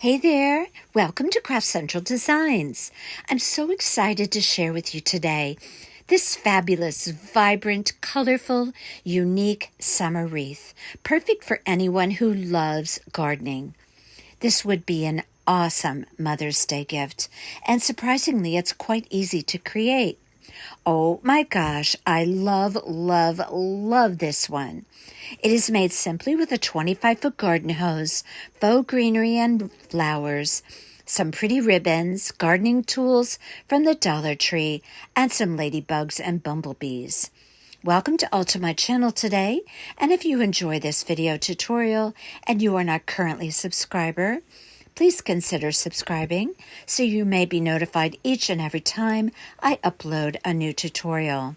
Hey there, welcome to Craft Central Designs. I'm so excited to share with you today this fabulous, vibrant, colorful, unique summer wreath, perfect for anyone who loves gardening. This would be an awesome Mother's Day gift, and surprisingly, it's quite easy to create. Oh my gosh, I love, love, love this one. It is made simply with a 25-foot garden hose, faux greenery and flowers, some pretty ribbons, gardening tools from the Dollar Tree, and some ladybugs and bumblebees. Welcome to all to my channel today, and if you enjoy this video tutorial and you are not currently a subscriber, please consider subscribing so you may be notified each and every time I upload a new tutorial.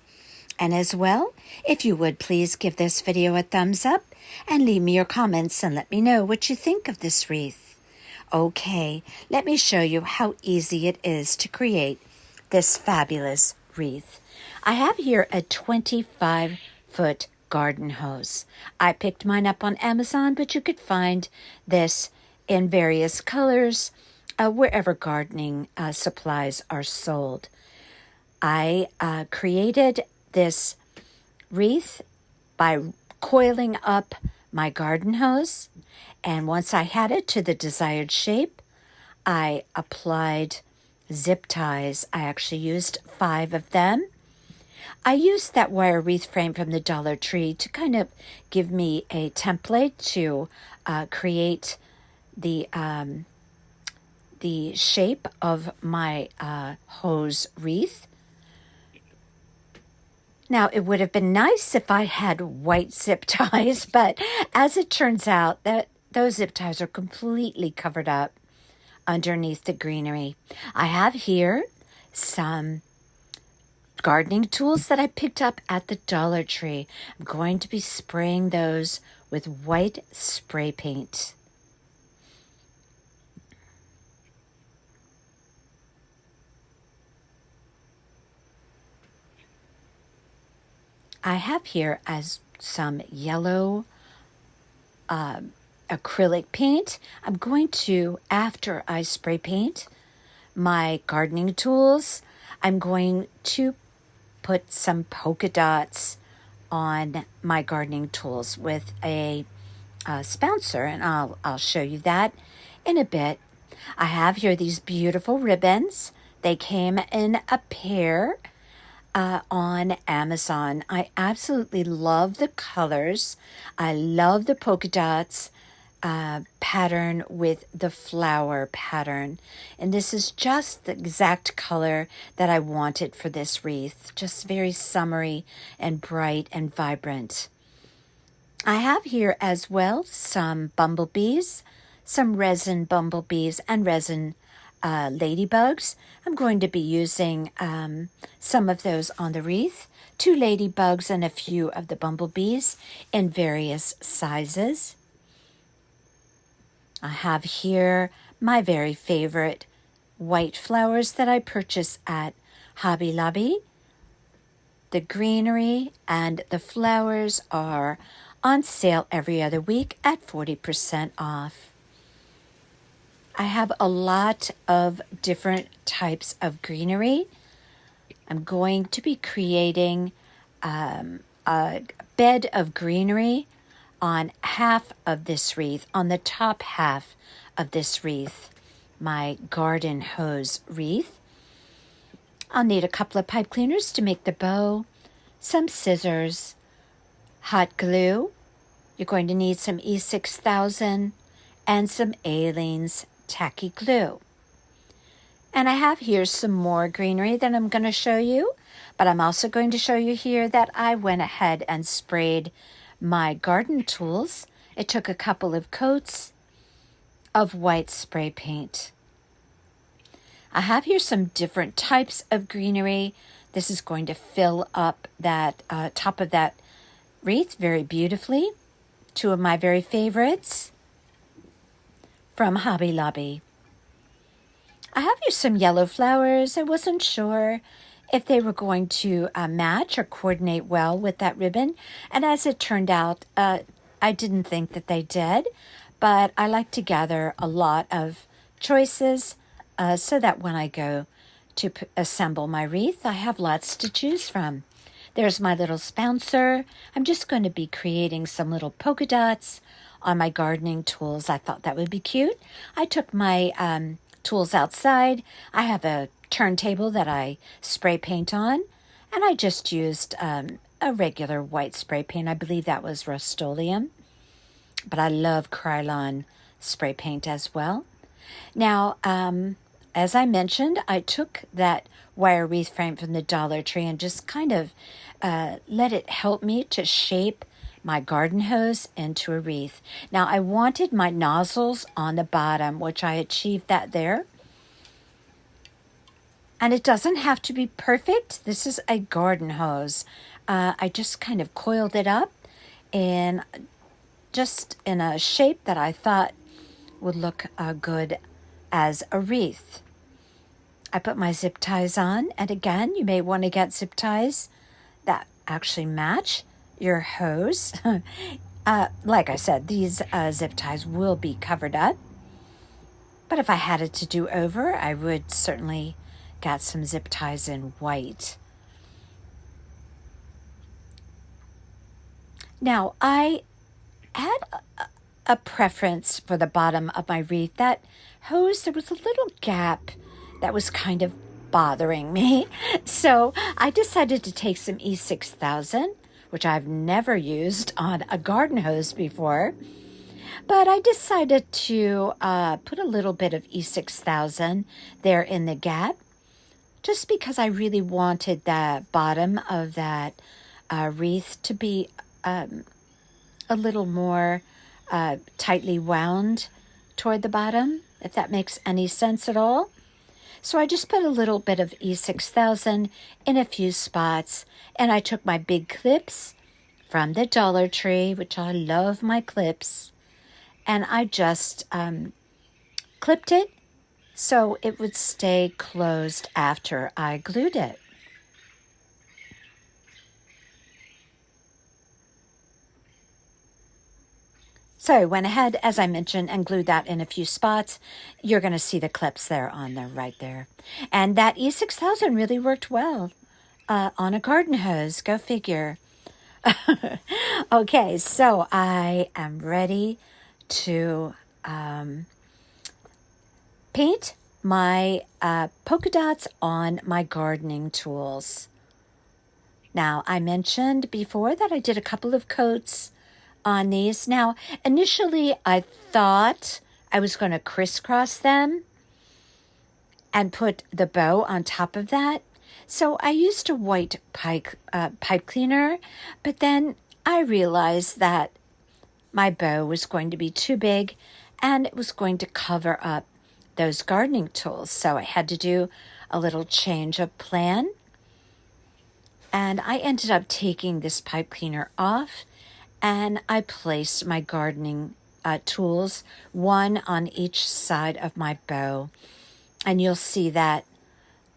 And as well, if you would please give this video a thumbs up and leave me your comments and let me know what you think of this wreath. Okay, let me show you how easy it is to create this fabulous wreath. I have here a 25-foot garden hose. I picked mine up on Amazon, but you could find this in various colors wherever gardening supplies are sold. I created this wreath by coiling up my garden hose, and once I had it to the desired shape, I applied zip ties. I actually used 5 of them. I used that wire wreath frame from the Dollar Tree to kind of give me a template to create the shape of my hose wreath. Now, it would have been nice if I had white zip ties, but as it turns out, that those zip ties are completely covered up underneath the greenery. I have here some gardening tools that I picked up at the Dollar Tree. I'm going to be spraying those with white spray paint. I have here as some yellow acrylic paint. I'm going to, after I spray paint my gardening tools, I'm going to put some polka dots on my gardening tools with a spouncer, and I'll show you that in a bit. I have here these beautiful ribbons. They came in a pair on Amazon. I absolutely love the colors. I love the polka dots pattern with the flower pattern. And this is just the exact color that I wanted for this wreath. Just very summery and bright and vibrant. I have here as well some bumblebees, some resin bumblebees and resin ladybugs. I'm going to be using some of those on the wreath, 2 ladybugs and a few of the bumblebees in various sizes. I have here my very favorite white flowers that I purchased at Hobby Lobby. The greenery and the flowers are on sale every other week at 40% off. I have a lot of different types of greenery. I'm going to be creating a bed of greenery on half of this wreath, on the top half of this wreath, my garden hose wreath. I'll need a couple of pipe cleaners to make the bow, some scissors, hot glue. You're going to need some E6000 and some Aleene's tacky glue. And I have here some more greenery that I'm going to show you, but I'm also going to show you here that I went ahead and sprayed my garden tools. It took a couple of coats of white spray paint. I have here some different types of greenery. This is going to fill up that top of that wreath very beautifully. 2 of my very favorites from Hobby Lobby. I have here some yellow flowers. I wasn't sure if they were going to match or coordinate well with that ribbon, and as it turned out, I didn't think that they did, but I like to gather a lot of choices so that when I go to assemble my wreath, I have lots to choose from. There's my little spouncer. I'm just going to be creating some little polka dots on my gardening tools. I thought that would be cute. I took my tools outside. I have a turntable that I spray paint on, and I just used a regular white spray paint. I believe that was Rust-Oleum, but I love Krylon spray paint as well. Now, as I mentioned, I took that wire wreath frame from the Dollar Tree and just kind of let it help me to shape my garden hose into a wreath. Now, I wanted my nozzles on the bottom, which I achieved that there. And it doesn't have to be perfect. This is a garden hose. I just kind of coiled it up and just in a shape that I thought would look good as a wreath. I put my zip ties on, and again, you may want to get zip ties that actually match your hose. Like I said, these zip ties will be covered up, but if I had it to do over, I would certainly get some zip ties in white. Now, I had a preference for the bottom of my wreath. That hose, there was a little gap that was kind of bothering me. So I decided to take some E6000, which I've never used on a garden hose before. But I decided to put a little bit of E6000 there in the gap, just because I really wanted the bottom of that wreath to be a little more tightly wound toward the bottom, if that makes any sense at all. So I just put a little bit of E6000 in a few spots, and I took my big clips from the Dollar Tree, which I love my clips, and I just clipped it so it would stay closed after I glued it. So I went ahead, as I mentioned, and glued that in a few spots. You're going to see the clips there on there, right there. And that E6000 really worked well on a garden hose. Go figure. Okay, so I am ready to paint my polka dots on my gardening tools. Now, I mentioned before that I did a couple of coats on these. Now, initially, I thought I was going to crisscross them and put the bow on top of that. So I used a white pipe cleaner, but then I realized that my bow was going to be too big and it was going to cover up those gardening tools. So I had to do a little change of plan. And I ended up taking this pipe cleaner off, and I placed my gardening tools, one on each side of my bow. And you'll see that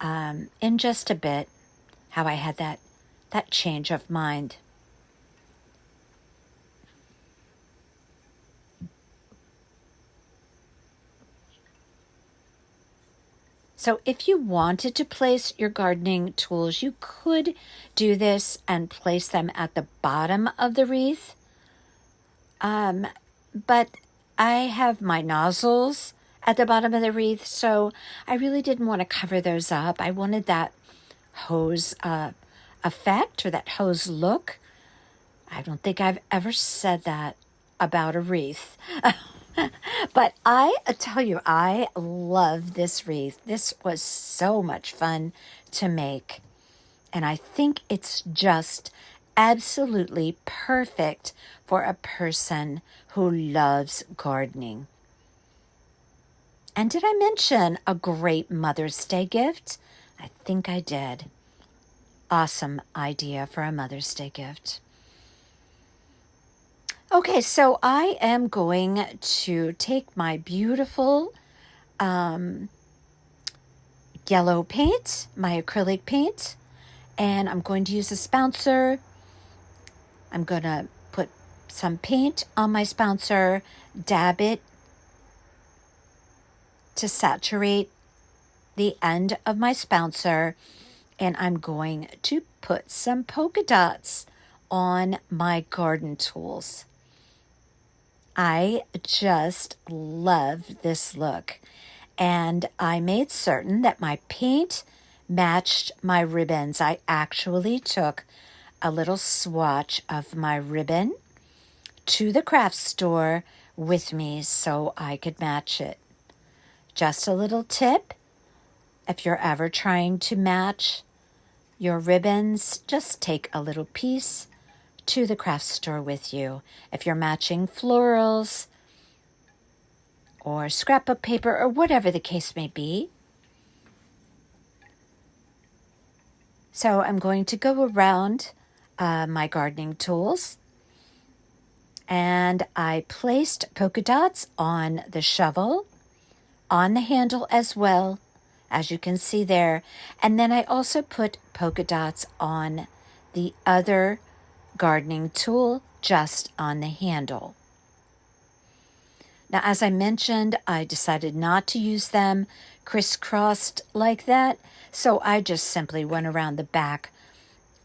in just a bit, how I had that change of mind. So if you wanted to place your gardening tools, you could do this and place them at the bottom of the wreath. But I have my nozzles at the bottom of the wreath, so I really didn't want to cover those up. I wanted that hose effect or that hose look. I don't think I've ever said that about a wreath. But I tell you, I love this wreath. This was so much fun to make. And I think it's just absolutely perfect for a person who loves gardening. And did I mention a great Mother's Day gift? I think I did. Awesome idea for a Mother's Day gift. Okay, so I am going to take my beautiful yellow paint, my acrylic paint, and I'm going to use a spouncer. I'm going to put some paint on my spouncer, dab it to saturate the end of my spouncer, and I'm going to put some polka dots on my garden tools. I just love this look, and I made certain that my paint matched my ribbons. I actually took a little swatch of my ribbon to the craft store with me so I could match it. Just a little tip, if you're ever trying to match your ribbons, just take a little piece to the craft store with you. If you're matching florals or scrapbook paper or whatever the case may be. So I'm going to go around my gardening tools, and I placed polka dots on the shovel, on the handle as well, as you can see there. And then I also put polka dots on the other gardening tool, just on the handle. Now, as I mentioned, I decided not to use them crisscrossed like that, so I just simply went around the back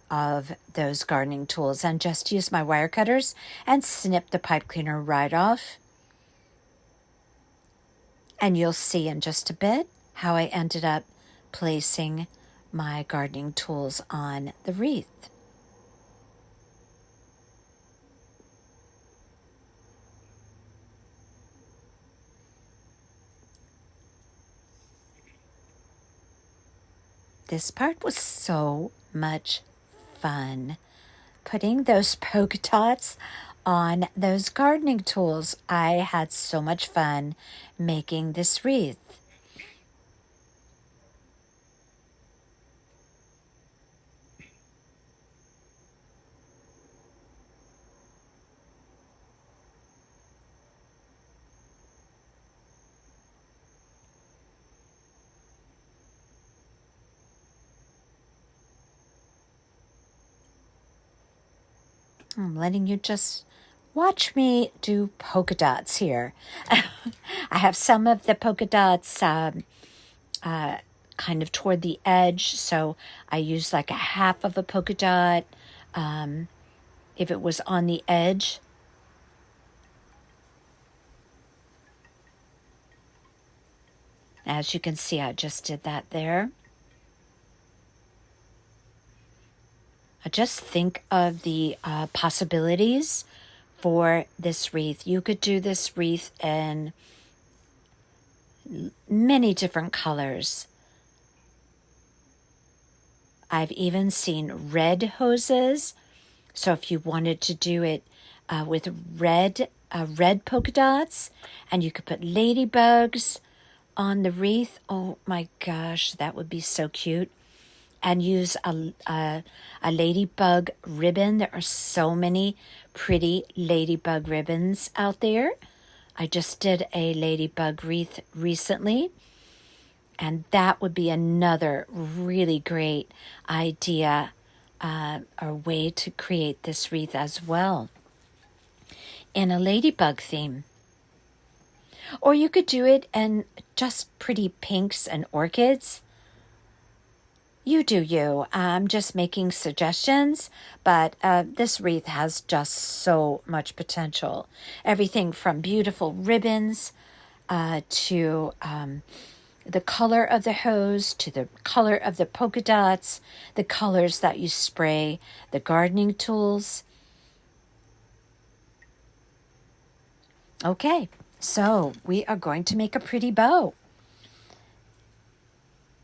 of those gardening tools and just used my wire cutters and snipped the pipe cleaner right off. And you'll see in just a bit how I ended up placing my gardening tools on the wreath. This part was so much fun. Putting those polka dots on those gardening tools. I had so much fun making this wreath. I'm letting you just watch me do polka dots here. I have some of the polka dots kind of toward the edge, so I use like a half of a polka dot if it was on the edge. As you can see, I just did that there. Just think of the possibilities for this wreath. You could do this wreath in many different colors. I've even seen red hoses. So if you wanted to do it with red polka dots, and you could put ladybugs on the wreath. Oh my gosh, that would be so cute. And use a ladybug ribbon. There are so many pretty ladybug ribbons out there. I just did a ladybug wreath recently, and that would be another really great idea or way to create this wreath as well in a ladybug theme. Or you could do it in just pretty pinks and orchids. You do you. I'm just making suggestions, but this wreath has just so much potential. Everything from beautiful ribbons to the color of the hose, to the color of the polka dots, the colors that you spray, the gardening tools. Okay, so we are going to make a pretty bow.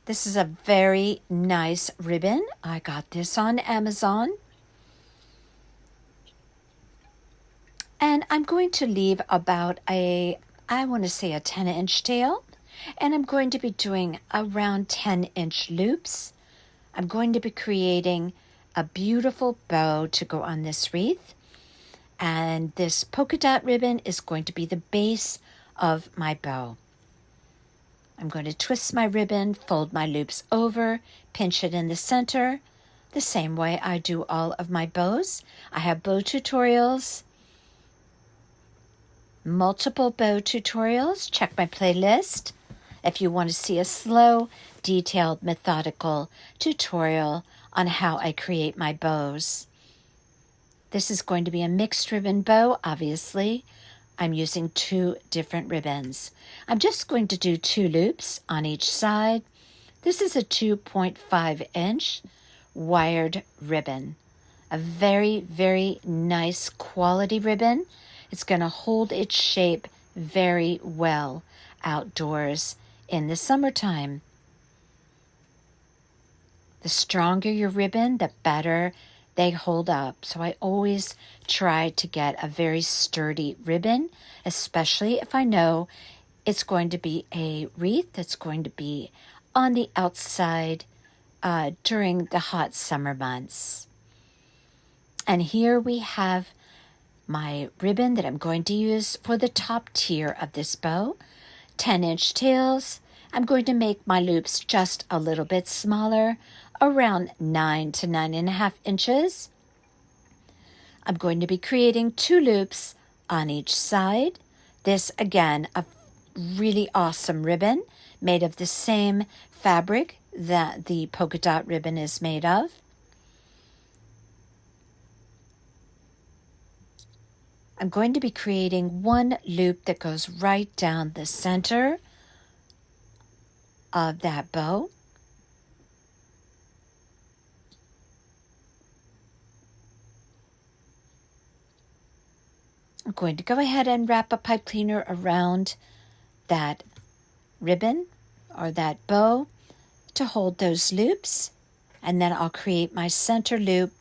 This is a very nice ribbon. I got this on Amazon. And I'm going to leave about I want to say a 10-inch tail. And I'm going to be doing around 10-inch loops. I'm going to be creating a beautiful bow to go on this wreath. And this polka dot ribbon is going to be the base of my bow. I'm going to twist my ribbon, fold my loops over, pinch it in the center, the same way I do all of my bows. I have bow tutorials, multiple bow tutorials. Check my playlist. if you want to see a slow, detailed, methodical tutorial on how I create my bows. This is going to be a mixed ribbon bow, obviously. I'm using 2 different ribbons. I'm just going to do 2 loops on each side. This is a 2.5-inch wired ribbon. A very, very nice quality ribbon. It's going to hold its shape very well outdoors in the summertime. The stronger your ribbon, the better they hold up. So I always try to get a very sturdy ribbon, especially if I know it's going to be a wreath that's going to be on the outside during the hot summer months. And here we have my ribbon that I'm going to use for the top tier of this bow. 10-inch tails. I'm going to make my loops just a little bit smaller, around 9 to 9.5 inches. I'm going to be creating 2 loops on each side. This, again, a really awesome ribbon made of the same fabric that the polka dot ribbon is made of. I'm going to be creating 1 loop that goes right down the center of that bow. I'm going to go ahead and wrap a pipe cleaner around that ribbon or that bow to hold those loops, and then I'll create my center loop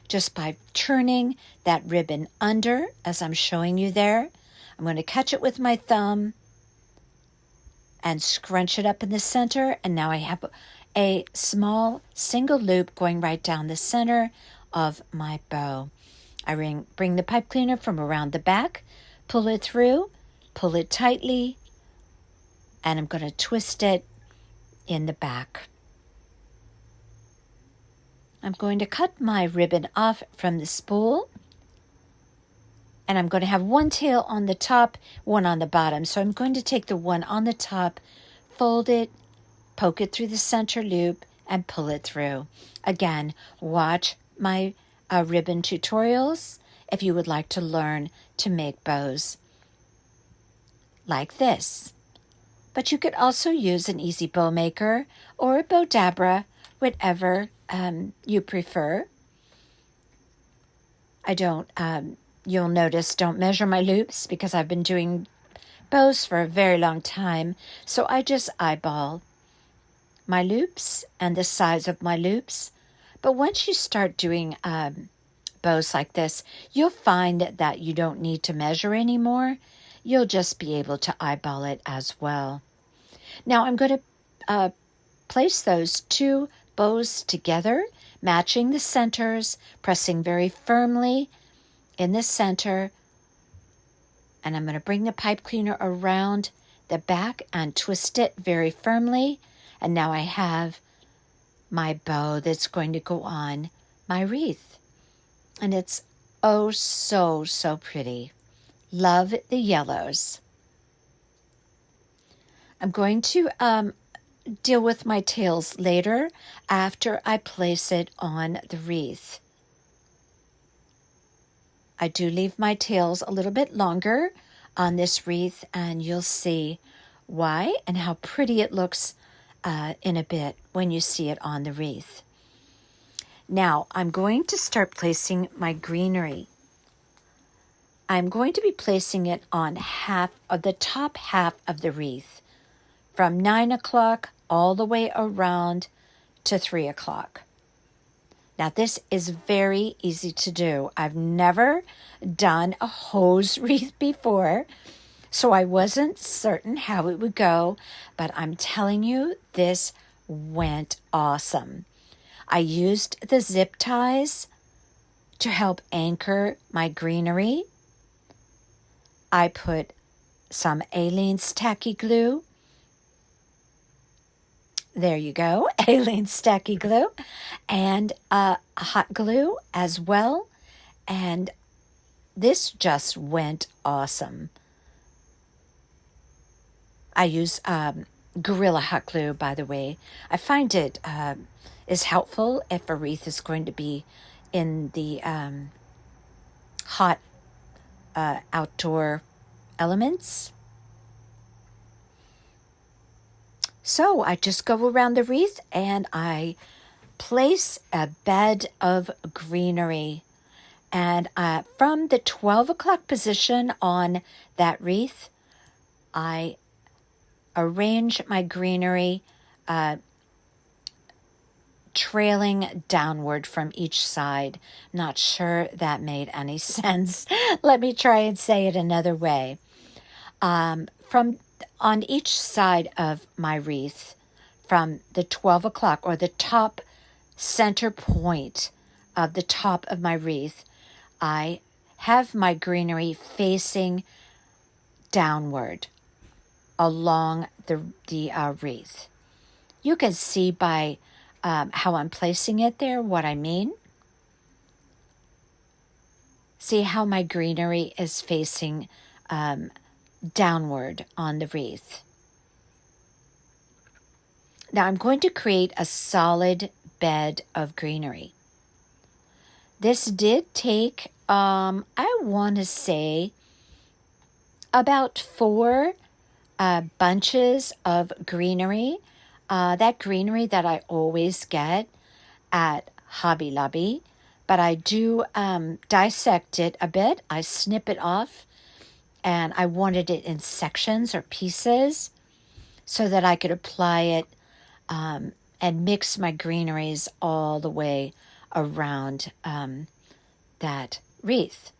just by turning that ribbon under as I'm showing you there. I'm going to catch it with my thumb and scrunch it up in the center, and now I have a small single loop going right down the center of my bow. I bring the pipe cleaner from around the back, pull it through, pull it tightly, and I'm going to twist it in the back. I'm going to cut my ribbon off from the spool, and I'm going to have 1 tail on the top, 1 on the bottom. So I'm going to take the one on the top, fold it, poke it through the center loop, and pull it through. Again, watch my ribbon tutorials if you would like to learn to make bows like this. But you could also use an easy bow maker or a bow dabra, whatever you prefer. I don't, you'll notice, don't measure my loops because I've been doing bows for a very long time. So I just eyeball my loops and the size of my loops. But once you start doing bows like this, you'll find that you don't need to measure anymore. You'll just be able to eyeball it as well. Now I'm going to place those 2 bows together, matching the centers, pressing very firmly in the center. And I'm going to bring the pipe cleaner around the back and twist it very firmly. And now I have my bow that's going to go on my wreath. And it's oh so, so pretty. Love the yellows. I'm going to deal with my tails later after I place it on the wreath. I do leave my tails a little bit longer on this wreath, and you'll see why and how pretty it looks in a bit when you see it on the wreath. Now I'm going to start placing my greenery. I'm going to be placing it on the top half of the wreath, from 9 o'clock all the way around to 3 o'clock. Now this is very easy to do. I've never done a hose wreath before, so I wasn't certain how it would go, but I'm telling you, this went awesome. I used the zip ties to help anchor my greenery. I put some Aleene's tacky glue. There you go, Aleene's tacky glue, and hot glue as well. And this just went awesome. I use Gorilla Hot Glue, by the way. I find it is helpful if a wreath is going to be in the hot outdoor elements. So I just go around the wreath and I place a bed of greenery. And from the 12 o'clock position on that wreath, I arrange my greenery trailing downward from each side. Not sure that made any sense. Let me try and say it another way. From on each side of my wreath, from the 12 o'clock or the top center point of the top of my wreath, I have my greenery facing downward along the wreath. You can see by how I'm placing it there what I mean. See how my greenery is facing downward on the wreath. Now I'm going to create a solid bed of greenery. This did take, I want to say, about 4 bunches of greenery. That greenery that I always get at Hobby Lobby. But I do dissect it a bit. I snip it off. And I wanted it in sections or pieces so that I could apply it and mix my greeneries all the way around that wreath.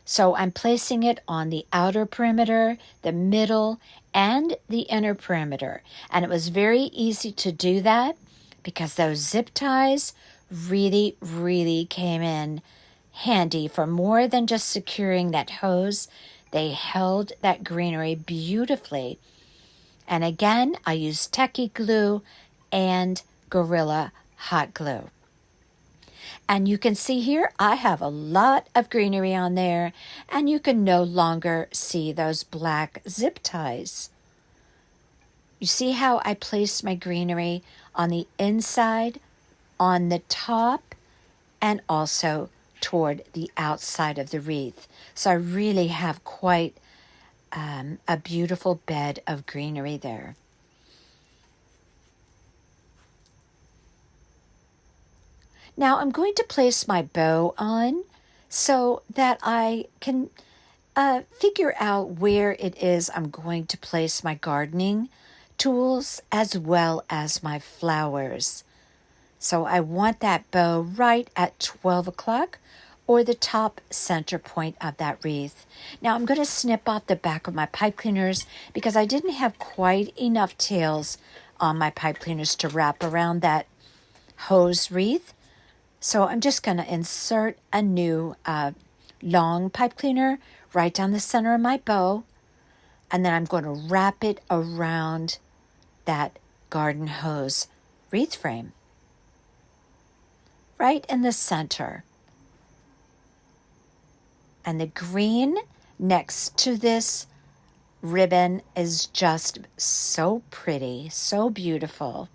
So I'm placing it on the outer perimeter, the middle, and the inner perimeter. And it was very easy to do that because those zip ties really, really came in handy for more than just securing that hose. They held that greenery beautifully. And again, I used Techie glue and Gorilla Hot Glue. And you can see here, I have a lot of greenery on there, and you can no longer see those black zip ties. You see how I placed my greenery on the inside, on the top, and also toward the outside of the wreath. So I really have quite a beautiful bed of greenery there. Now I'm going to place my bow on so that I can figure out where it is I'm going to place my gardening tools as well as my flowers. So I want that bow right at 12 o'clock or the top center point of that wreath. Now I'm going to snip off the back of my pipe cleaners because I didn't have quite enough tails on my pipe cleaners to wrap around that hose wreath. So I'm just going to insert a new long pipe cleaner right down the center of my bow. And then I'm going to wrap it around that garden hose wreath frame. Right in the center. And the green next to this ribbon is just so pretty, so beautiful.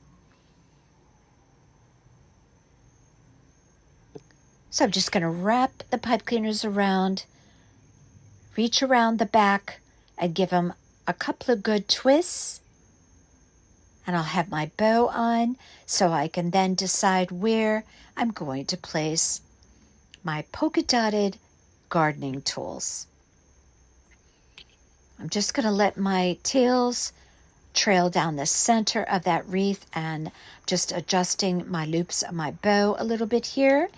So I'm just going to wrap the pipe cleaners around, reach around the back, and give them a couple of good twists. And I'll have my bow on so I can then decide where I'm going to place my polka dotted gardening tools. I'm just going to let my tails trail down the center of that wreath and just adjusting my loops of my bow a little bit here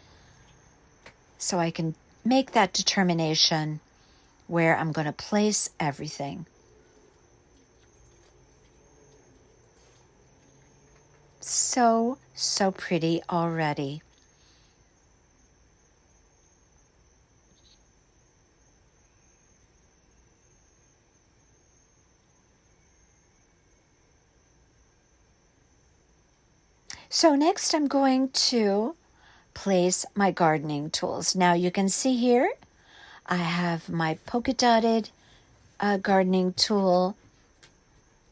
so I can make that determination where I'm going to place everything. So pretty already. So next I'm going to place my gardening tools. Now you can see here I have my polka dotted gardening tool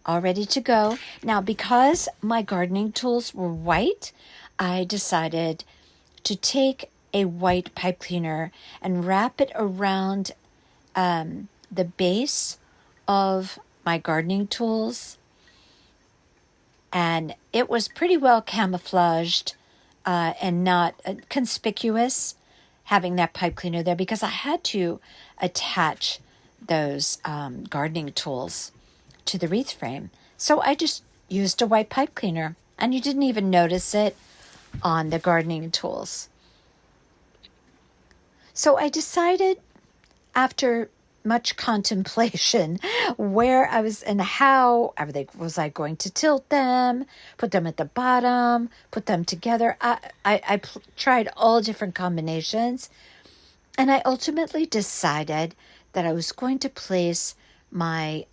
all ready to go. Now, because my gardening tools were white, I decided to take a white pipe cleaner and wrap it around the base of my gardening tools. And it was pretty well camouflaged and not conspicuous having that pipe cleaner there, because I had to attach those gardening tools to the wreath frame. So I just used a white pipe cleaner, and you didn't even notice it on the gardening tools. So I decided, after much contemplation, where I was and how was I going to tilt them, put them at the bottom, put them together. I tried all different combinations, and I ultimately decided that I was going to place my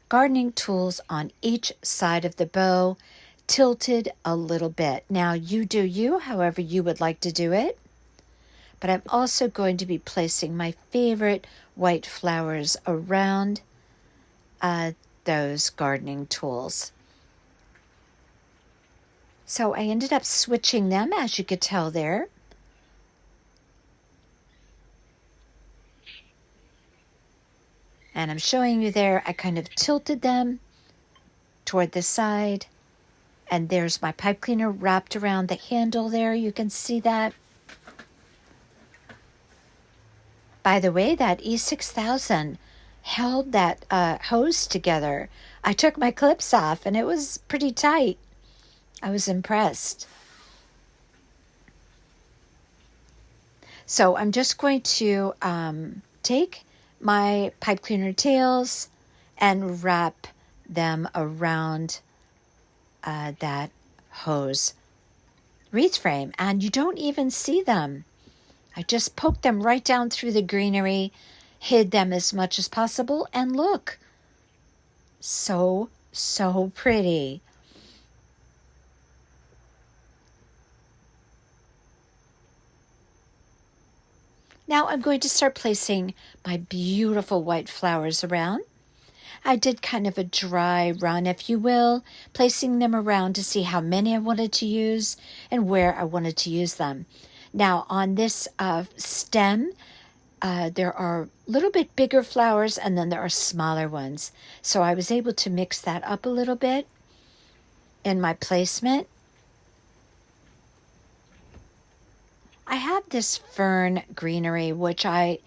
gardening tools on each side of the bow, tilted a little bit. Now, you do you, however you would like to do it. But I'm also going to be placing my favorite white flowers around those gardening tools. So I ended up switching them, as you could tell there. And I'm showing you there, I kind of tilted them toward the side. And there's my pipe cleaner wrapped around the handle there. You can see that. By the way, that E6000 held that hose together. I took my clips off, and it was pretty tight. I was impressed. So I'm just going to take my pipe cleaner tails and wrap them around that hose wreath frame, and you don't even see them. I just poked them right down through the greenery, hid them as much as possible, and look, so pretty. Now I'm going to start placing my beautiful white flowers around. I did kind of a dry run, if you will, placing them around to see how many I wanted to use and where I wanted to use them. Now, on this stem, there are a little bit bigger flowers, and then there are smaller ones. So I was able to mix that up a little bit in my placement. I have this fern greenery, which I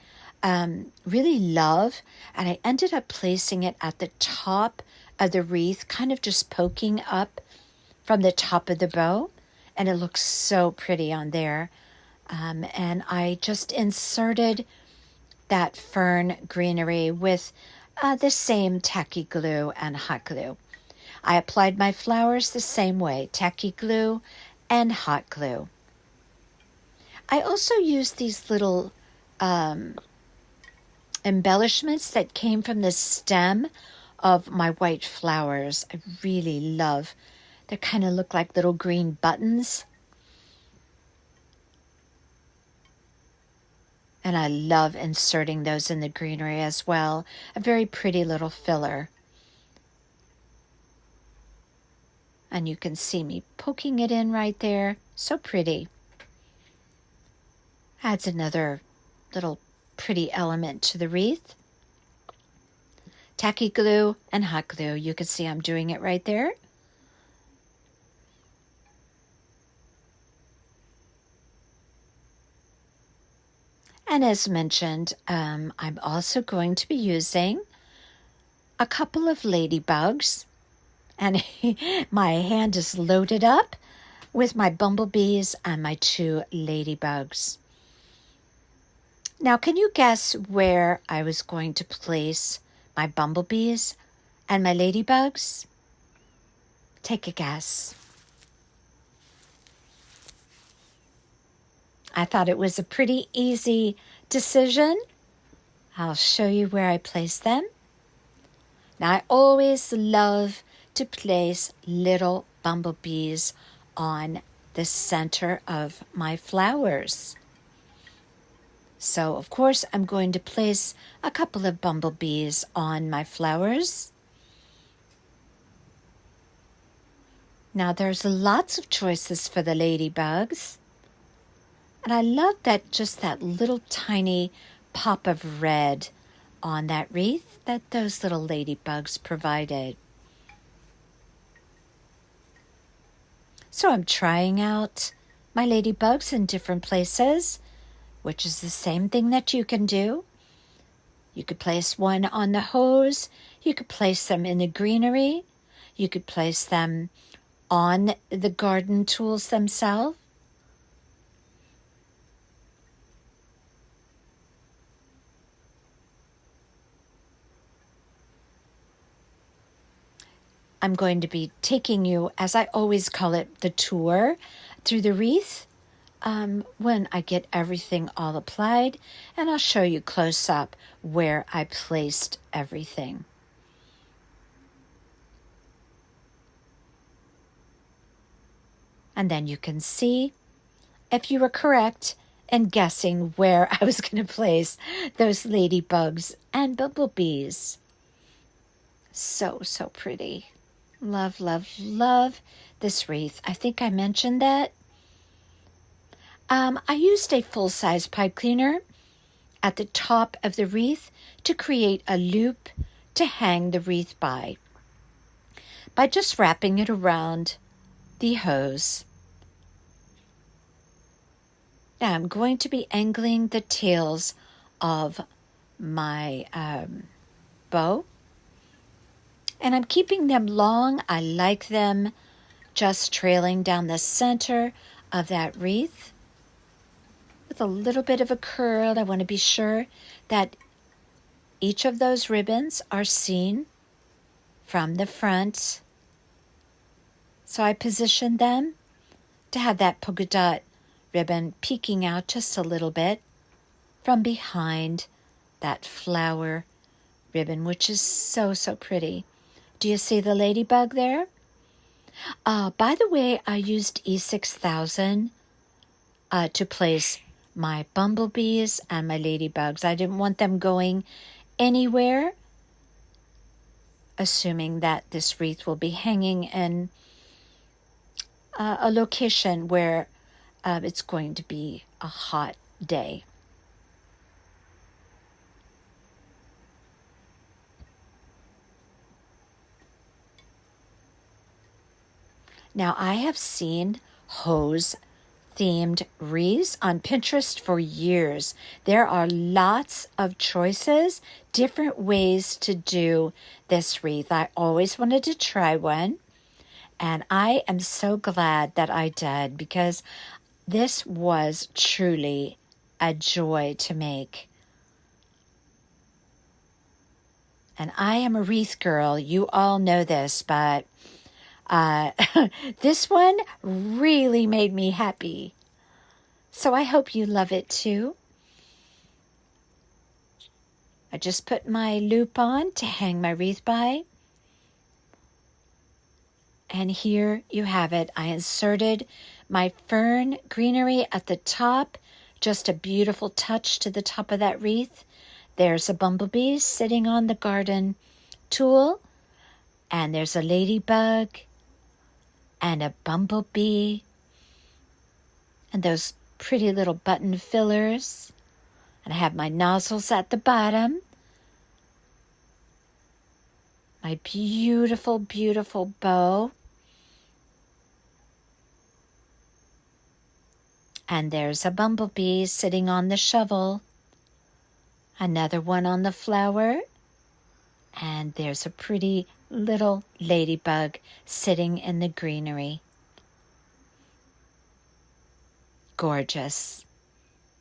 really love, and I ended up placing it at the top of the wreath, kind of just poking up from the top of the bow, and it looks so pretty on there. And I just inserted that fern greenery with the same tacky glue and hot glue. I applied my flowers the same way, tacky glue and hot glue. I also used these little embellishments that came from the stem of my white flowers. I really love. They kind of look like little green buttons. And I love inserting those in the greenery as well. A very pretty little filler. And you can see me poking it in right there. So pretty. Adds another little pretty element to the wreath. Tacky glue and hot glue. You can see I'm doing it right there. And as mentioned, I'm also going to be using a couple of ladybugs. And my hand is loaded up with my bumblebees and my 2 ladybugs. Now, can you guess where I was going to place my bumblebees and my ladybugs? Take a guess. I thought it was a pretty easy decision. I'll show you where I placed them. Now, I always love to place little bumblebees on the center of my flowers. So, of course, I'm going to place a couple of bumblebees on my flowers. Now there's lots of choices for the ladybugs. And I love that, just that little tiny pop of red on that wreath that those little ladybugs provided. So I'm trying out my ladybugs in different places, which is the same thing that you can do. You could place one on the hose. You could place them in the greenery. You could place them on the garden tools themselves. I'm going to be taking you, as I always call it, the tour through the wreath when I get everything all applied, and I'll show you close up where I placed everything. And then you can see if you were correct in guessing where I was going to place those ladybugs and bumblebees. So, so pretty. Love, love, love this wreath. I think I mentioned that. I used a full-size pipe cleaner at the top of the wreath to create a loop to hang the wreath by just wrapping it around the hose. Now I'm going to be angling the tails of my bow. And I'm keeping them long. I like them just trailing down the center of that wreath with a little bit of a curl. I want to be sure that each of those ribbons are seen from the front. So I position them to have that polka dot ribbon peeking out just a little bit from behind that flower ribbon, which is so, so pretty. Do you see the ladybug there? By the way, I used E6000 to place my bumblebees and my ladybugs. I didn't want them going anywhere, assuming that this wreath will be hanging in a location where it's going to be a hot day. Now, I have seen hose-themed wreaths on Pinterest for years. There are lots of choices, different ways to do this wreath. I always wanted to try one, and I am so glad that I did, because this was truly a joy to make. And I am a wreath girl. You all know this, but this one really made me happy. So I hope you love it too. I just put my loop on to hang my wreath by. And here you have it. I inserted my fern greenery at the top. Just a beautiful touch to the top of that wreath. There's a bumblebee sitting on the garden tool. And there's a ladybug and a bumblebee, and those pretty little button fillers. And I have my nozzles at the bottom. My beautiful, beautiful bow. And there's a bumblebee sitting on the shovel. Another one on the flower. And there's a pretty little ladybug sitting in the greenery. Gorgeous.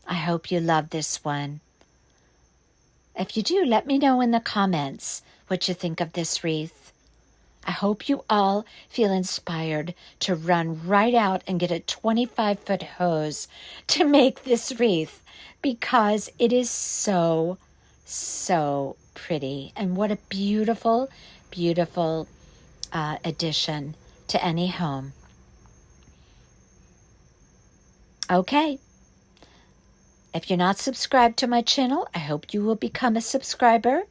I hope you love this one. If you do, let me know in the comments what you think of this wreath. I hope you all feel inspired to run right out and get a 25-foot hose to make this wreath, because it is so, so pretty. And what a beautiful, beautiful addition to any home. Okay. If you're not subscribed to my channel, I hope you will become a subscriber.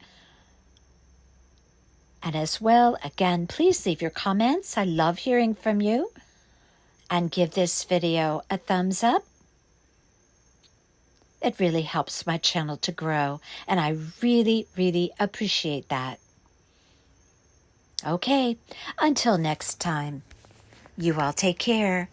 And as well, again, please leave your comments. I love hearing from you. And give this video a thumbs up. It really helps my channel to grow, and I really, really appreciate that. Okay, until next time, you all take care.